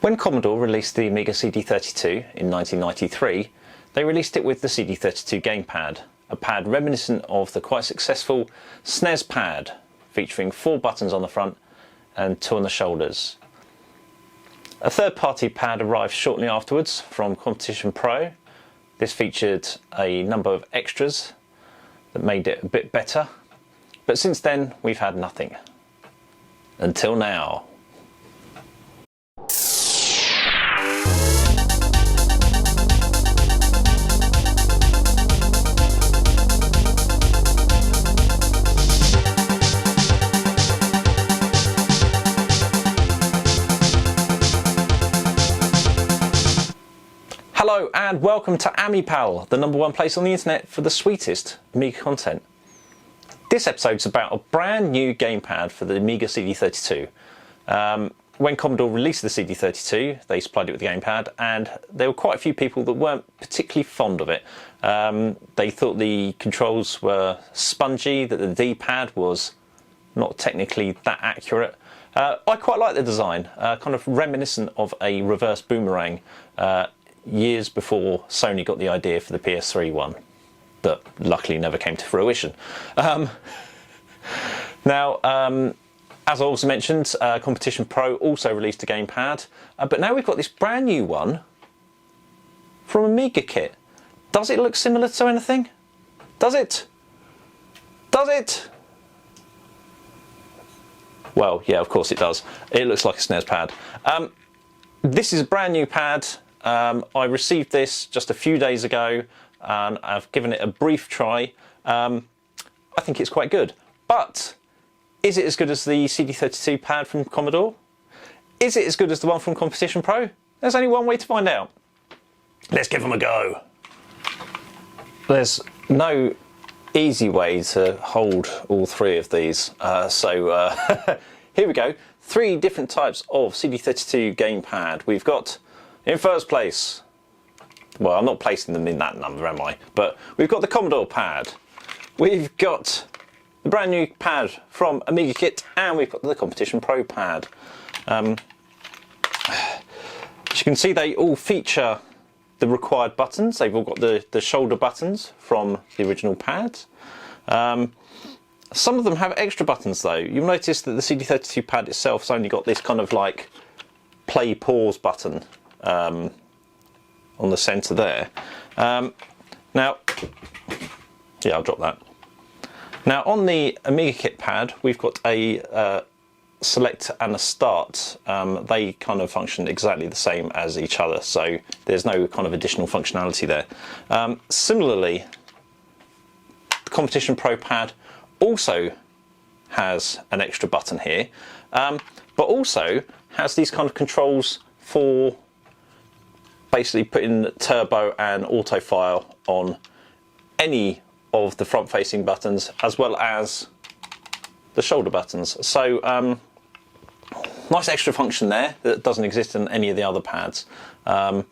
When Commodore released the Amiga cd32 in 1993, they released it with the cd32 gamepad, a pad reminiscent of the quite successful SNES pad, featuring 4 buttons on the front and 2 on the shoulders. A third-party pad arrived shortly afterwards from Competition Pro. This featured a number of extras that made it a bit better, but since then we've had nothing. Until now. Hello and welcome to Amipal, the #1 place on the internet for the sweetest Amiga content. This episode's about a brand new gamepad for the Amiga cd32. When Commodore released the cd32, they supplied it with the gamepad, and there were quite a few people that weren't particularly fond of it. They thought the controls were spongy, that the D-pad was not technically that accurate. I quite like the design, kind of reminiscent of a reverse boomerang. Years before Sony got the idea for the PS3 one, that luckily never came to fruition. Now, as I also mentioned, Competition Pro also released a gamepad, but now we've got this brand new one from Amiga Kit. Does it look similar to anything? Does it? Does it? Well, yeah, of course it does. It looks like a SNES pad. This is a brand new pad. I received this just a few days ago and I've given it a brief try. I think it's quite good, but is it as good as the cd32 pad from Commodore? Is it as good as the one from Competition Pro? There's only one way to find out. Let's give them a go. There's no easy way to hold all 3 of these, so here we go. 3 different types of cd32 gamepad. We've got, in first place, well, I'm not placing them in that number, am I? But we've got the Commodore pad, we've got the brand new pad from Amiga Kit, and we've got the Competition Pro pad. As you can see, they all feature the required buttons. They've all got the shoulder buttons from the original pads. Some of them have extra buttons though. You'll notice that the cd32 pad itself has only got this kind of like play pause button on the centre there. Now, yeah, I'll drop that. Now on the Amiga Kit pad, we've got a select and a start. They kind of function exactly the same as each other, so there's no kind of additional functionality there. Similarly, the Competition Pro pad also has an extra button here, but also has these kind of controls for basically putting turbo and auto file on any of the front facing buttons as well as the shoulder buttons. So nice extra function there that doesn't exist in any of the other pads. The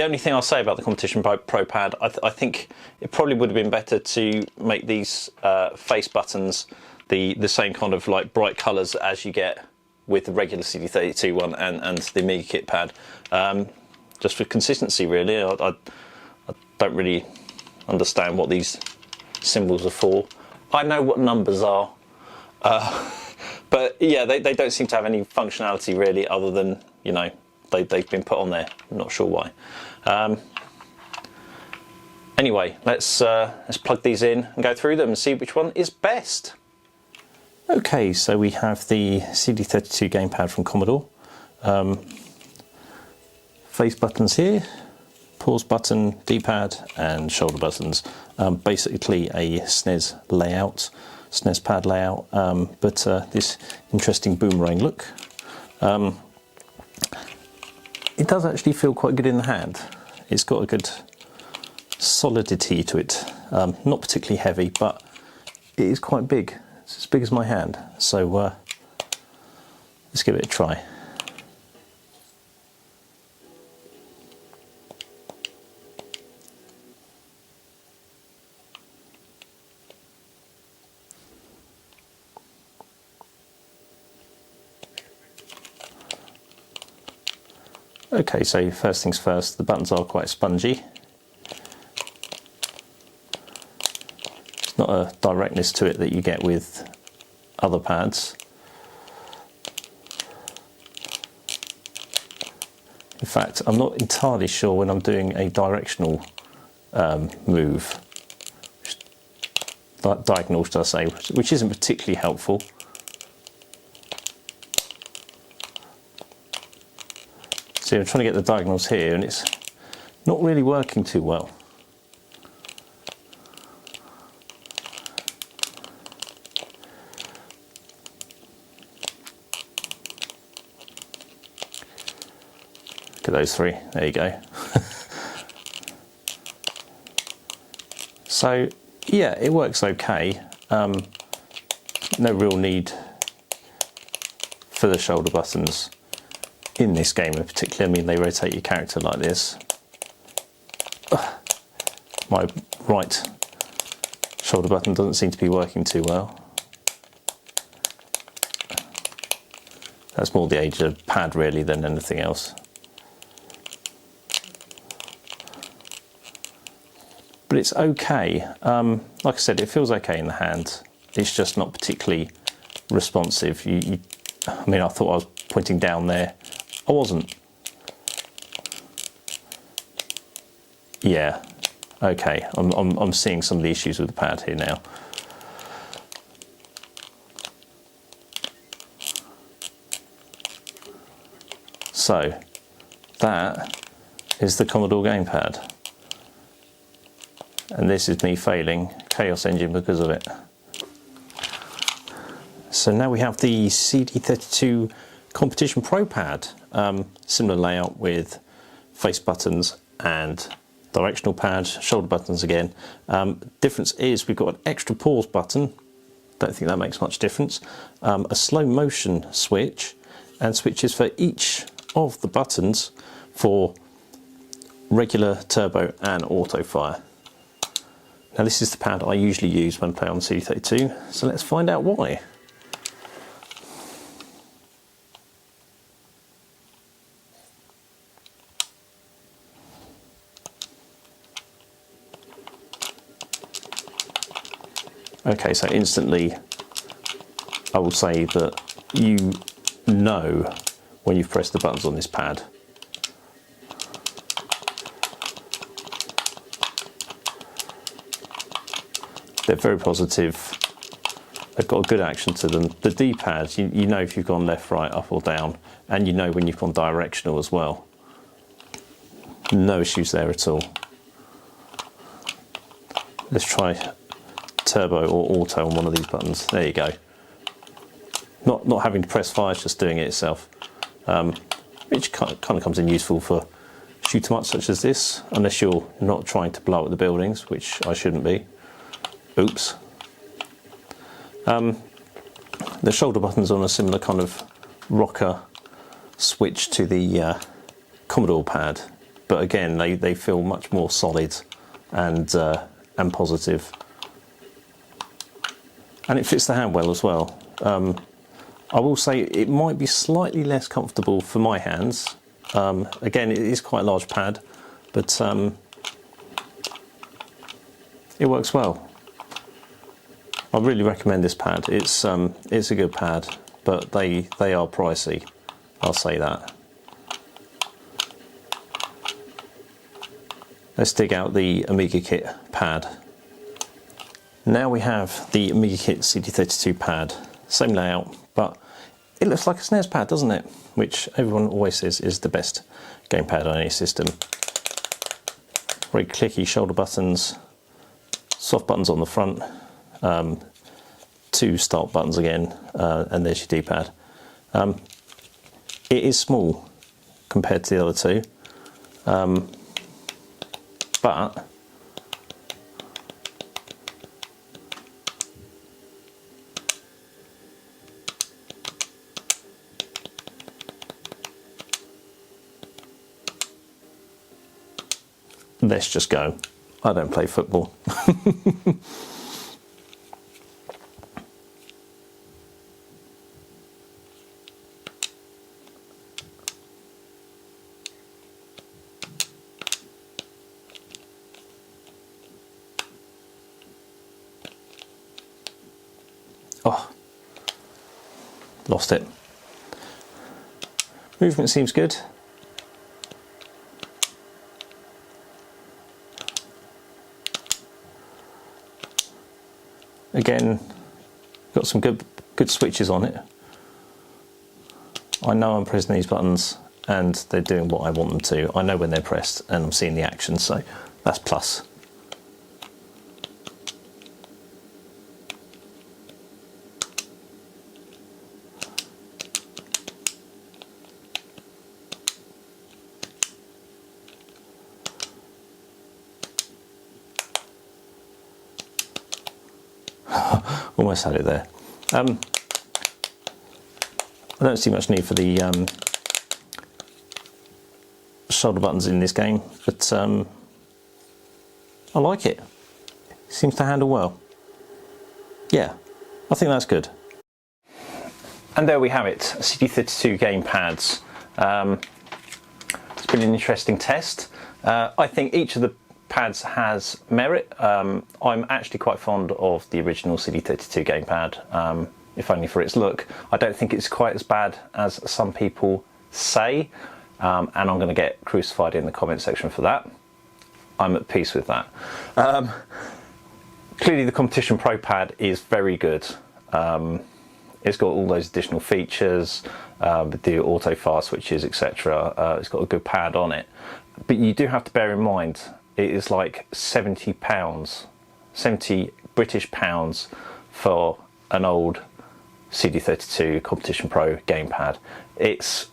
only thing I'll say about the Competition Pro pad, I think it probably would have been better to make these face buttons the same kind of like bright colours as you get with the regular cd32 one and the Amiga Kit pad. Just for consistency really. I don't really understand what these symbols are for. I know what numbers are, but yeah, they don't seem to have any functionality really, other than, you know, they've been put on there. I'm not sure why. Anyway, let's plug these in and go through them and see which one is best. Okay, so we have the cd32 gamepad from Commodore. Face buttons here, pause button, D-pad and shoulder buttons. Basically a SNES layout, SNES pad layout, but this interesting boomerang look. It does actually feel quite good in the hand. It's got a good solidity to it. Not particularly heavy, but it is quite big. It's as big as my hand. So let's give it a try. Okay, so first things first, the buttons are quite spongy. It's not a directness to it that you get with other pads. In fact, I'm not entirely sure when I'm doing a directional move, diagonal should I say, which isn't particularly helpful. See, I'm trying to get the diagonals here and it's not really working too well. Look at those three, there you go. So yeah, it works okay. No real need for the shoulder buttons in this game in particular. I mean, they rotate your character like this. My right shoulder button doesn't seem to be working too well. That's more the age of pad really than anything else. But it's okay. Like I said, it feels okay in the hand. It's just not particularly responsive. I mean, I thought I was pointing down there. I wasn't. Yeah. Okay. I'm seeing some of the issues with the pad here now. So that is the Commodore gamepad. And this is me failing Chaos Engine because of it. So now we have the cd32 Competition Pro pad. Similar layout with face buttons and directional pad, shoulder buttons again. Difference is we've got an extra pause button. Don't think that makes much difference. A slow motion switch and switches for each of the buttons for regular, turbo and auto fire. Now this is the pad I usually use when playing on the cd32, so let's find out why. Okay, so instantly I will say that you know when you've pressed the buttons on this pad. They're very positive, they've got a good action to them. The D-pad, you know if you've gone left, right, up or down, and you know when you've gone directional as well. No issues there at all. Let's try turbo or auto on one of these buttons. There you go. Not having to press fire, it's just doing it itself. Which kind of comes in useful for shoot 'em up such as this, unless you're not trying to blow up the buildings, which I shouldn't be. Oops. The shoulder button's on a similar kind of rocker switch to the Commodore pad, but again they feel much more solid and positive, and it fits the hand well as well. I will say it might be slightly less comfortable for my hands. Again, it is quite a large pad, but it works well. I really recommend this pad. It's a good pad, but they are pricey. I'll say that. Let's dig out the Amiga Kit pad. Now we have the Amiga Kit cd32 pad. Same layout, but it looks like a SNES pad, doesn't it? Which everyone always says is the best gamepad on any system. Very clicky shoulder buttons, soft buttons on the front. Two start buttons again, and there's your D-pad. It is small compared to the other two, but let's just go. I don't play football. Oh, lost it. Movement seems good. Again, got some good switches on it. I know I'm pressing these buttons and they're doing what I want them to. I know when they're pressed and I'm seeing the action, so that's plus. Almost had it there. I don't see much need for the shoulder buttons in this game, but I like it. Seems to handle well. Yeah, I think that's good. And there we have it, cd32 gamepads. It's been an interesting test. I think each of the pads has merit. I'm actually quite fond of the original cd32 gamepad, if only for its look. I don't think it's quite as bad as some people say, and I'm going to get crucified in the comment section for that. I'm at peace with that. Clearly the Competition Pro pad is very good. It's got all those additional features, the auto fast switches, etc. It's got a good pad on it, but you do have to bear in mind it is like £70, 70 British pounds for an old cd32 Competition Pro gamepad. It's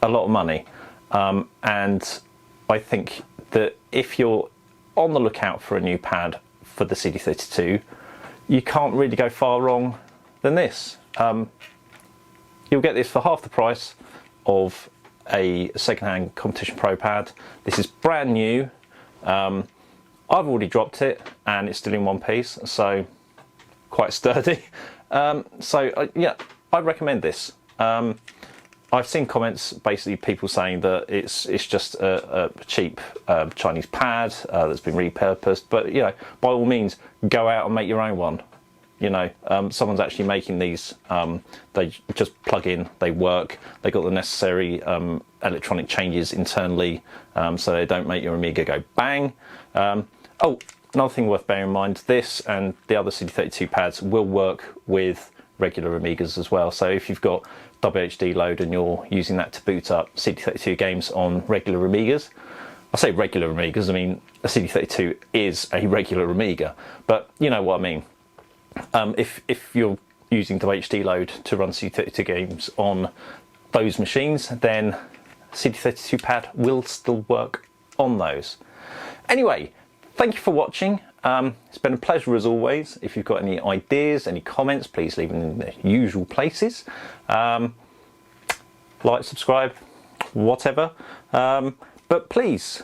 a lot of money, and I think that if you're on the lookout for a new pad for the cd32, you can't really go far wrong than this. You'll get this for half the price of a second-hand Competition Pro pad. This is brand new. I've already dropped it and it's still in one piece, so quite sturdy. Yeah, I recommend this. I've seen comments, basically people saying that it's just a cheap Chinese pad that's been repurposed, but you know, by all means, go out and make your own one. You know, someone's actually making these. They just plug in, they work, they got the necessary electronic changes internally, so they don't make your Amiga go bang. Oh, another thing worth bearing in mind, this and the other cd32 pads will work with regular Amigas as well. So if you've got WHD load and you're using that to boot up cd32 games on regular Amigas, I say regular Amigas, I mean a cd32 is a regular Amiga, but you know what I mean. If you're using WHD load to run cd32 games on those machines, then cd32 pad will still work on those. Anyway, thank you for watching. It's been a pleasure as always. If you've got any ideas, any comments, please leave them in the usual places. Like, subscribe, whatever. But please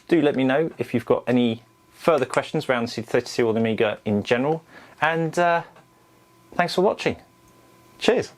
do let me know if you've got any further questions around the cd32 or the Amiga in general. And thanks for watching. Cheers.